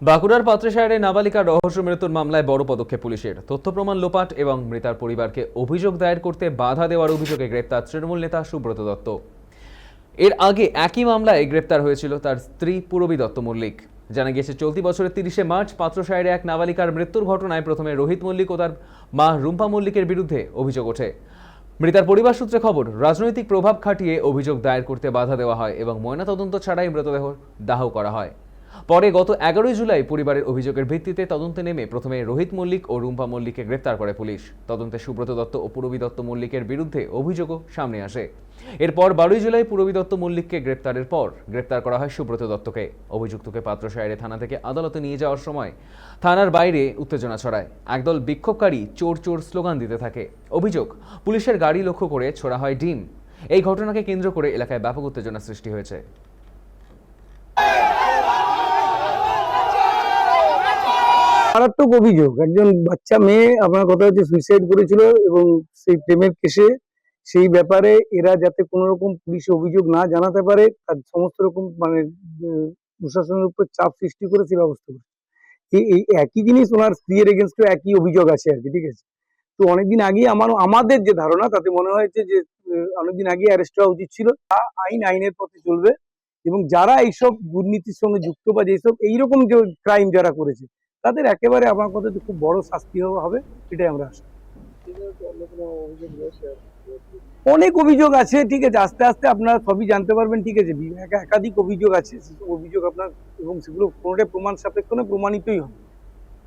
বাঁকুড়ার পাত্রেসায়ারে নাবালিকার রহস্য মৃত্যুর মামলায় বড় পদক্ষেপ পুলিশের। তথ্য প্রমাণ লোপাট এবং মৃতার পরিবারকে অভিযোগ দায়ের করতে বাধা দেওয়ার অভিযোগে গ্রেপ্তার তৃণমূল নেতা সুব্রত দত্ত। এর আগে একই মামলায় গ্রেপ্তার হয়েছিল তার স্ত্রী পূরবী দত্ত মল্লিক। জানা গিয়েছে, চলতি বছরের 30শে মার্চ পাত্রসায়ারে এক নাবালিকার মৃত্যুর ঘটনায় প্রথমে রোহিত মল্লিক ও তার মা রুম্পা মল্লিকের বিরুদ্ধে অভিযোগ ওঠে। মৃতার পরিবার সূত্রে খবর, রাজনৈতিক প্রভাব খাটিয়ে অভিযোগ দায়ের করতে বাধা দেওয়া হয় এবং ময়নাতদন্ত ছাড়াই মৃতদেহ দাহ করা হয়। পরে গত 11 জুলাই পরিবারের অভিযোগের ভিত্তিতে তদন্তে নেমে প্রথমে রোহিত মল্লিক ও রুম্পা মল্লিককে গ্রেপ্তার করে পুলিশ। তদন্তে সুব্রত দত্ত ও পূরবী দত্ত মল্লিকের বিরুদ্ধে অভিযোগও সামনে আসে। এরপর 12 জুলাই পূরবী দত্ত মল্লিককে গ্রেপ্তারের পর গ্রেপ্তার করা হয় সুব্রত দত্তকে। অভিযুক্তকে পাত্রসায়ারে থানা থেকে আদালতে নিয়ে যাওয়ার সময় থানার বাইরে উত্তেজনা ছড়ায়। একদল বিক্ষোভকারী চোর চোর স্লোগান দিতে থাকে। অভিযোগ, পুলিশের গাড়ি লক্ষ্য করে ছোড়া হয় ডিম। এই ঘটনাকে কেন্দ্র করে এলাকায় ব্যাপক উত্তেজনা সৃষ্টি হয়েছে। মারাত্মক অভিযোগ, একজন বাচ্চা মেয়ে আপনার কথা হচ্ছে সুইসাইড করেছিল এবং সেই প্রেমের কেসে সেই ব্যাপারে এরা যাতে কোনো রকম পুলিশে অভিযোগ না জানাতে পারে তার সমস্ত রকম মানে প্রশাসনের উপর চাপ সৃষ্টি করে সে ব্যবস্থা করে। এই একই জিনিস ওনার স্ত্রীর এগেনস্টে একই অভিযোগ আছে আর কি, ঠিক আছে। তো অনেকদিন আগে আমাদের যে ধারণা তাতে মনে হয়েছে যে অনেকদিন আগে অ্যারেস্ট হওয়া উচিত ছিল। আইনের পথে চলবে এবং যারা এইসব দুর্নীতির সঙ্গে যুক্ত বা যেসব এইরকম যে ক্রাইম যারা করেছে তাদের একেবারে আমার কথা খুব বড় শাস্তি হবে, এটাই আমরা আশা। অনেক অভিযোগ আছে, ঠিক আছে, আস্তে আস্তে আপনারা সবই জানতে পারবেন, ঠিক আছে। একাধিক অভিযোগ আছে, অভিযোগ আপনার এবং সেগুলো কোনোটাই প্রমাণ সাপেক্ষ না, প্রমাণিতই হবে।